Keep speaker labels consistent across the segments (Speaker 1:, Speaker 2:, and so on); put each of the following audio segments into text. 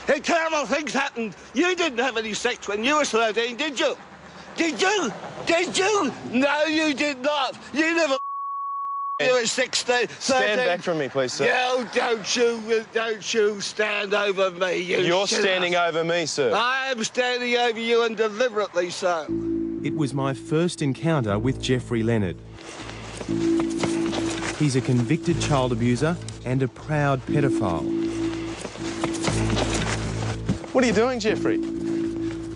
Speaker 1: And terrible things happened. You didn't have any sex when you were 13, did you? Did you? Did you? No, you did not. You never... You were 16, 13.
Speaker 2: Stand back from me, please, sir.
Speaker 1: No, don't you stand over me,
Speaker 2: You're standing over me, sir.
Speaker 1: I am standing over you, and deliberately so.
Speaker 3: It was my first encounter with Geoffrey Leonard. He's a convicted child abuser and a proud pedophile.
Speaker 2: What are you doing, Geoffrey?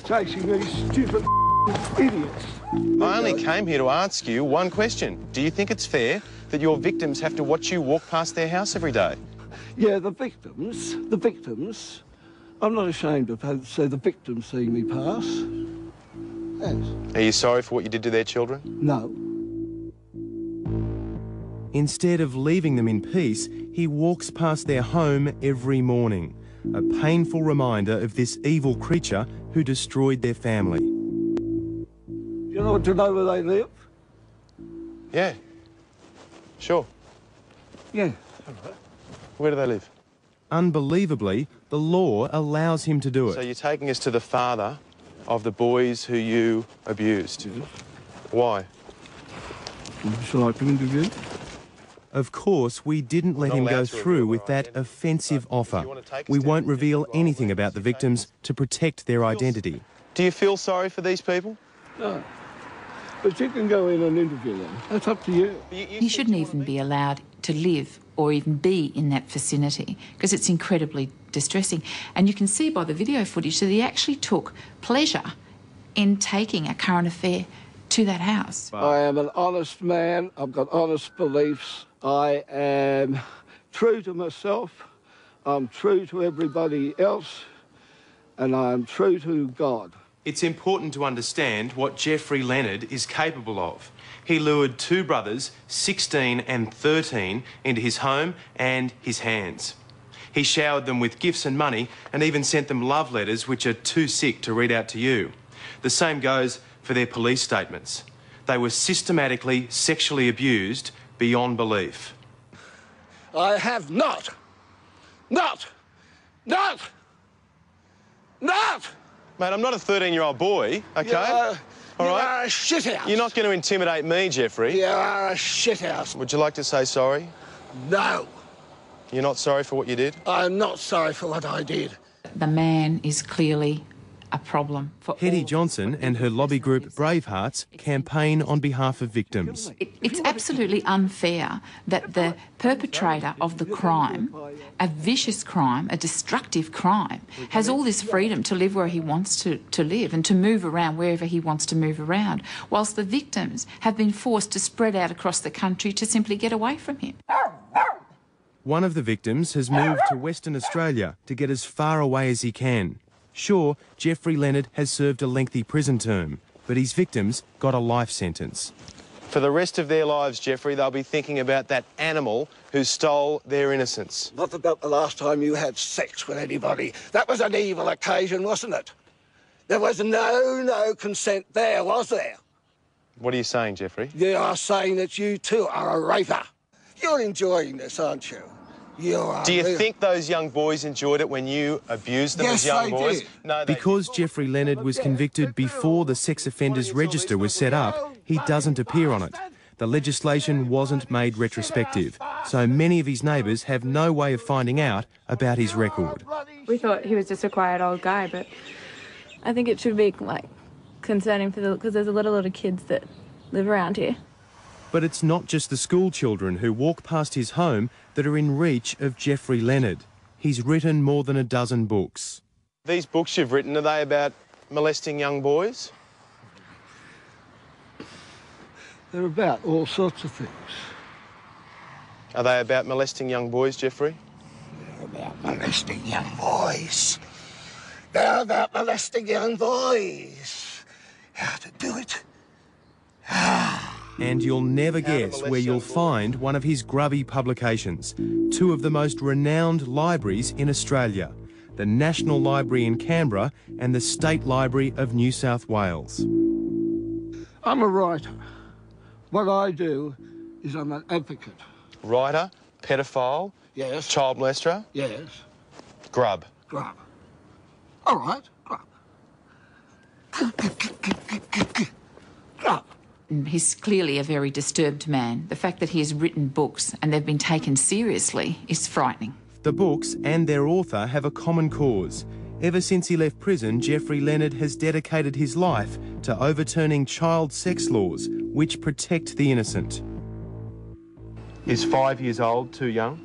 Speaker 1: Chasing these stupid idiots.
Speaker 2: I only came here to ask you one question. Do you think it's fair that your victims have to watch you walk past their house every day?
Speaker 1: Yeah, the victims, I'm not ashamed to say the victims seeing me pass. Yes.
Speaker 2: Are you sorry for what you did to their children?
Speaker 1: No.
Speaker 3: Instead of leaving them in peace, he walks past their home every morning, a painful reminder of this evil creature who destroyed their family.
Speaker 1: You know where they live?
Speaker 2: Yeah. Sure.
Speaker 1: Yeah.
Speaker 2: Where do they live?
Speaker 3: Unbelievably, the law allows him to do it.
Speaker 2: So you're taking us to the father of the boys who you abused.
Speaker 1: Yeah.
Speaker 2: Why?
Speaker 1: Would you like an interview?
Speaker 3: Of course, we didn't let him go through with that offensive offer. We won't reveal anything about the victims to protect their identity.
Speaker 2: Do you feel sorry for these people?
Speaker 1: No. But you can go in and interview them. That's up to you.
Speaker 4: He shouldn't even be allowed to live or even be in that vicinity because it's incredibly distressing. And you can see by the video footage that he actually took pleasure in taking a current affair to that house.
Speaker 1: I am an honest man. I've got honest beliefs. I am true to myself. I'm true to everybody else. And I am true to God.
Speaker 3: It's important to understand what Geoffrey Leonard is capable of. He lured two brothers, 16 and 13, into his home and his hands. He showered them with gifts and money and even sent them love letters which are too sick to read out to you. The same goes for their police statements. They were systematically sexually abused beyond belief.
Speaker 1: I have not.
Speaker 2: Mate, I'm not a 13-year-old boy, OK?
Speaker 1: You are a shithouse.
Speaker 2: You're not going to intimidate me, Geoffrey.
Speaker 1: You are a shithouse.
Speaker 2: Would you like to say sorry?
Speaker 1: No.
Speaker 2: You're not sorry for what you did?
Speaker 1: I'm not sorry for what I did.
Speaker 4: The man is clearly a problem for
Speaker 3: Hetty
Speaker 4: all.
Speaker 3: Johnson and her lobby group Bravehearts campaign on behalf of victims.
Speaker 4: It's absolutely unfair that the perpetrator of the crime, a vicious crime, a destructive crime, has all this freedom to live where he wants to live and to move around wherever he wants to move around, whilst the victims have been forced to spread out across the country to simply get away from him.
Speaker 3: One of the victims has moved to Western Australia to get as far away as he can. Sure, Geoffrey Leonard has served a lengthy prison term, but his victims got a life sentence.
Speaker 2: For the rest of their lives, Geoffrey, they'll be thinking about that animal who stole their innocence.
Speaker 1: Not about the last time you had sex with anybody. That was an evil occasion, wasn't it? There was no consent there, was there?
Speaker 2: What are you saying, Geoffrey?
Speaker 1: You are saying that you too are a raper. You're enjoying this, aren't you?
Speaker 2: Do you think those young boys enjoyed it when you abused them as young boys?
Speaker 1: Did.
Speaker 2: No,
Speaker 3: Because Geoffrey Leonard was convicted before the sex offenders register was set up, he doesn't appear on it. The legislation wasn't made retrospective, so many of his neighbours have no way of finding out about his record.
Speaker 5: We thought he was just a quiet old guy, but I think it should be, like, concerning for because there's a lot of kids that live around here.
Speaker 3: But it's not just the school children who walk past his home that are in reach of Geoffrey Leonard. He's written more than a dozen books.
Speaker 2: These books you've written, are they about molesting young boys?
Speaker 1: They're about all sorts of things.
Speaker 2: Are they about molesting young boys, Geoffrey?
Speaker 1: They're about molesting young boys. They're about molesting young boys. How to do it.
Speaker 3: And you'll never guess where you'll find one of his grubby publications, two of the most renowned libraries in Australia, the National Library in Canberra and the State Library of New South Wales.
Speaker 1: I'm a writer. What I do is I'm an advocate.
Speaker 2: Writer, pedophile,
Speaker 1: Yes.
Speaker 2: child molester,
Speaker 1: Yes.
Speaker 2: grub.
Speaker 1: Grub. All right, go up.
Speaker 4: He's clearly a very disturbed man. The fact that he has written books and they've been taken seriously is frightening.
Speaker 3: The books and their author have a common cause. Ever since he left prison, Geoffrey Leonard has dedicated his life to overturning child sex laws which protect the innocent. Is 5 years old too young?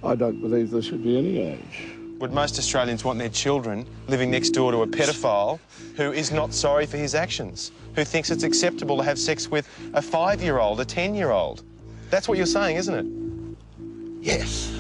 Speaker 1: I don't believe there should be any age.
Speaker 2: Would most Australians want their children living next door to a pedophile who is not sorry for his actions, who thinks it's acceptable to have sex with a 5-year-old, a 10-year-old? That's what you're saying, isn't it?
Speaker 1: Yes.